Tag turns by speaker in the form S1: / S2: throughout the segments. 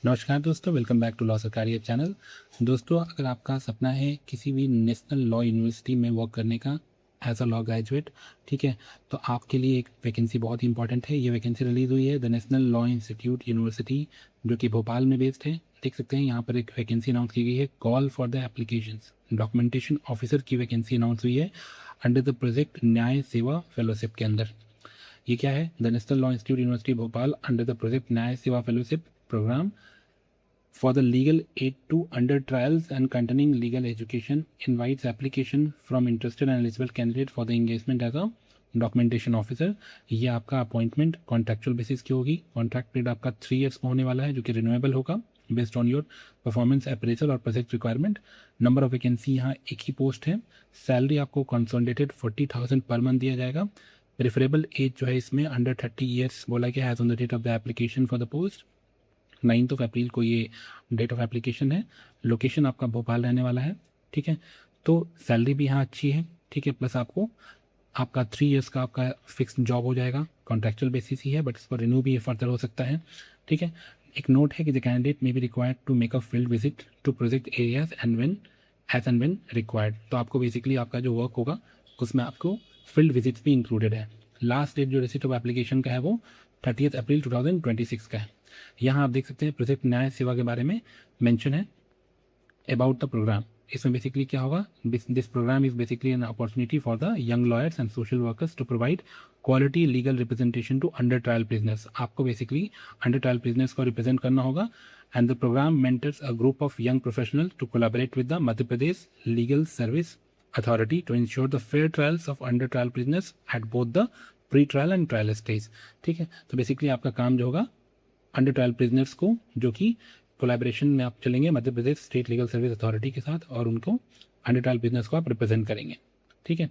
S1: नमस्कार दोस्तों, welcome back to law सरकारी चैनल। दोस्तों, अगर आपका सपना है किसी भी नेशनल लॉ यूनिवर्सिटी में वर्क करने का एज अ लॉ ग्रेजुएट, ठीक है, तो आपके लिए एक वैकेंसी बहुत ही इंपॉर्टेंट है। ये वैकेंसी रिलीज हुई है the National Law Institute university, जो कि भोपाल में बेस्ड है। देख सकते हैं यहाँ पर एक वैकेंसी अनाउंस की गई है, call for the applications documentation officer की वैकेंसी अनाउंस हुई है under the project Nyay Seva fellowship के अंदर। ये क्या है? The National Law Institute University Bhopal under the project Nyay Seva fellowship programme for the legal aid to under trials and continuing legal education invites application from interested and eligible candidate for the engagement as a documentation officer. ये आपका appointment contractual basis की होगी। Contract period आपका 3 years का होने वाला है, जो कि रिन्यूएबल होगा based on your performance appraisal और project requirement. Number of vacancy यहाँ एक ही पोस्ट है। सैलरी आपको कंसोलिडेटेड 40,000 पर मंथ दिया जाएगा। प्रेफरेबल एज जो है इसमें अंडर 30 ईयर्स बोला गया has on the date of the application for the post. 9 April को ये डेट ऑफ एप्लीकेशन है। लोकेशन आपका भोपाल रहने वाला है, ठीक है। तो सैलरी भी यहाँ अच्छी है, ठीक है। प्लस आपको आपका 3 ईयर्स का आपका फिक्स जॉब हो जाएगा। कॉन्ट्रैक्चुअल बेसिस ही है, बट इस पर रिन्यू भी फर्दर हो सकता है, ठीक है। एक नोट है कि the candidate may be required to make a field visit to project areas as and when required. तो आपको बेसिकली आपका जो वर्क होगा उसमें आपको फील्ड विजिट्स भी इंक्लूडेड है। लास्ट डेट जो रिसिट ऑफ एप्लीकेशन का है वो 30 अप्रैल 2026 का है। यहाँ आप देख सकते हैं प्रोजेक्ट न्याय सेवा के बारे में मेंशन है अबाउट द प्रोग्राम। इसमें बेसिकली क्या होगा? This programme is basically an opportunity for the young lawyers and social workers to provide quality legal representation to under trial prisoners. आपको बेसिकली अंडर ट्रायल प्रिजनर्स को represent करना होगा। And the programme mentors a group of young professional to collaborate with the Madhya Pradesh legal service authority to ensure the fair trials of under trial prisoners at both the pre trial and trial stage, ठीक है। तो basically आपका काम जो होगा under trial prisoners को, जो कि कोलैबोरेशन में आप चलेंगे Madhya Pradesh state legal service authority के साथ, और उनको अंडर ट्रायल प्रिजनर्स को आप रिप्रेजेंट करेंगे, ठीक है।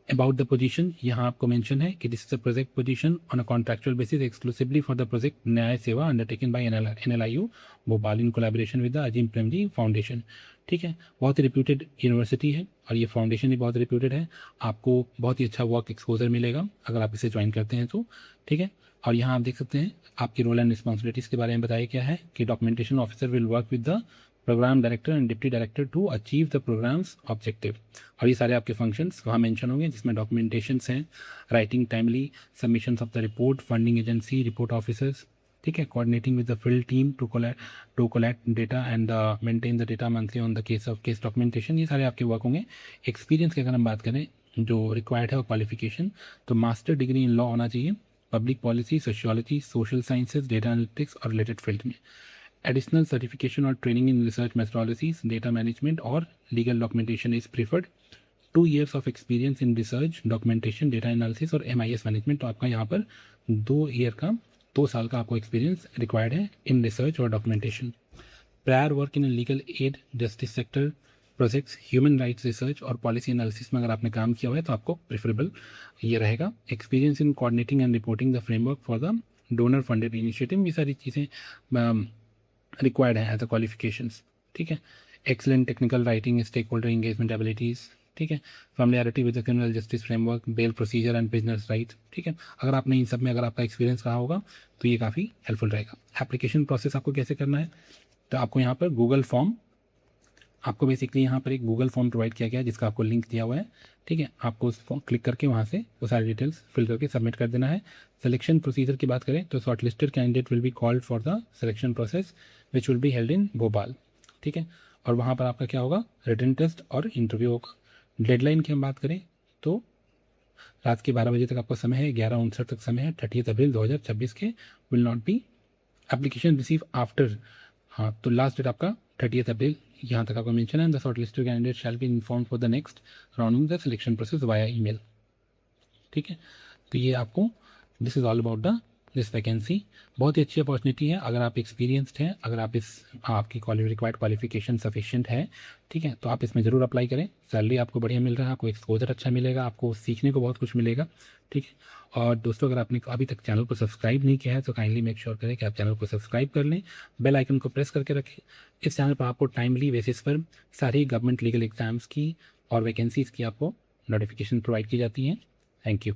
S1: अबाउट द पोजीशन यहाँ आपको मेंशन है कि this is a project position on a contractual basis exclusively for the project Nyay Seva undertaken by NLIU Bhopal in collaboration with the Azim Premji Foundation, ठीक है। बहुत ही रिप्यूटेड यूनिवर्सिटी है और ये फाउंडेशन भी बहुत रिप्यूटेड है। आपको बहुत ही अच्छा वर्क एक्सपोजर मिलेगा अगर आप इसे ज्वाइन करते हैं तो, ठीक है। और यहाँ आप देख सकते हैं आपकी रोल एंड रिस्पॉन्सिबिलिटीज़ के बारे में बताया क्या है कि documentation officer will work with the programme director and deputy director to achieve the programmes objective. और ये सारे आपके फंक्शंस वहाँ मेंशन होंगे, जिसमें डॉक्यूमेंटेशंस हैं, writing timely, submissions of the report, funding agency, report officers, ठीक है, coordinating with the field team to collect data and maintain the data monthly on the case documentation. ये सारे आपके वर्क होंगे। एक्सपीरियंस की अगर हम बात करें जो रिक्वायर्ड है और क्वालिफिकेशन, तो मास्टर डिग्री इन लॉ होना चाहिए, public policy, sociology, social sciences, data analytics और रिलेटेड फील्ड में। एडिशनल सर्टिफिकेशन और training in research methodologies, data management और legal documentation is preferred. 2 years of experience in research, documentation, data analysis और MIS management. तो आपका यहाँ पर 2 साल का आपको एक्सपीरियंस रिक्वायर्ड है इन रिसर्च और documentation. Prior work in legal aid, justice sector projects, human rights research और पॉलिसी एनालिसिस में अगर आपने काम किया हुआ है तो आपको प्रेफरेबल ये रहेगा। Experience in coordinating and reporting the framework for the donor funded initiative, ये सारी चीज़ें रिक्वायर्ड है एज अ क्वालिफिकेशंस, ठीक है। Excellent technical writing, stakeholder engagement abilities, ठीक है। Familiarity with the criminal justice framework, bail procedure and business right, ठीक है। अगर आपने इन सब में अगर आपका एक्सपीरियंस रहा होगा तो ये काफ़ी हेल्पफुल रहेगा। एप्लीकेशन प्रोसेस आपको कैसे करना है, तो आपको यहाँ पर गूगल फॉर्म, आपको बेसिकली यहाँ पर एक गूगल फॉर्म प्रोवाइड किया गया है जिसका आपको लिंक दिया हुआ है, ठीक है। आपको उस फॉर्म क्लिक करके वहाँ से वो सारी डिटेल्स फिल करके सबमिट कर देना है। सिलेक्शन प्रोसीजर की बात करें तो short listed candidate will be called for the selection process which will be held in Bhopal, ठीक है। और वहाँ पर आपका क्या होगा? रिटन टेस्ट और इंटरव्यू होगा। डेडलाइन की हम बात करें तो रात के 12 बजे तक आपका समय है, 11:59 तक समय है। 30 अप्रैल 2026 के will not be application receive after, हाँ, तो लास्ट डेट आपका 30 अप्रैल यहाँ तक आपका मेंशन है। The short listed candidate shall be inform for the next round of the selection process via email, ठीक है। तो ये आपको this is all about the this vacancy. बहुत ही अच्छी अपॉर्चुनिटी है अगर आप एक्सपीरियंसड हैं, अगर आप आपकी रिक्वायर्ड क्वालिफिकेशन सफिशिएंट है, ठीक है, तो आप इसमें ज़रूर अप्लाई करें। सैलरी आपको बढ़िया मिल रहा है, आपको एक्सपोजर अच्छा मिलेगा, आपको सीखने को बहुत कुछ मिलेगा, ठीक है। और दोस्तों, अगर आपने अभी तक चैनल को सब्सक्राइब नहीं किया है तो काइंडली मेक श्योर करें कि आप चैनल को सब्सक्राइब कर लें, बेल आइकन को प्रेस करके रखें। इस चैनल पर आपको टाइमली बेसिस पर सारी गवर्नमेंट लीगल एग्जाम्स की और वैकेंसीज़ की आपको नोटिफिकेशन प्रोवाइड की जाती हैं। Thank you.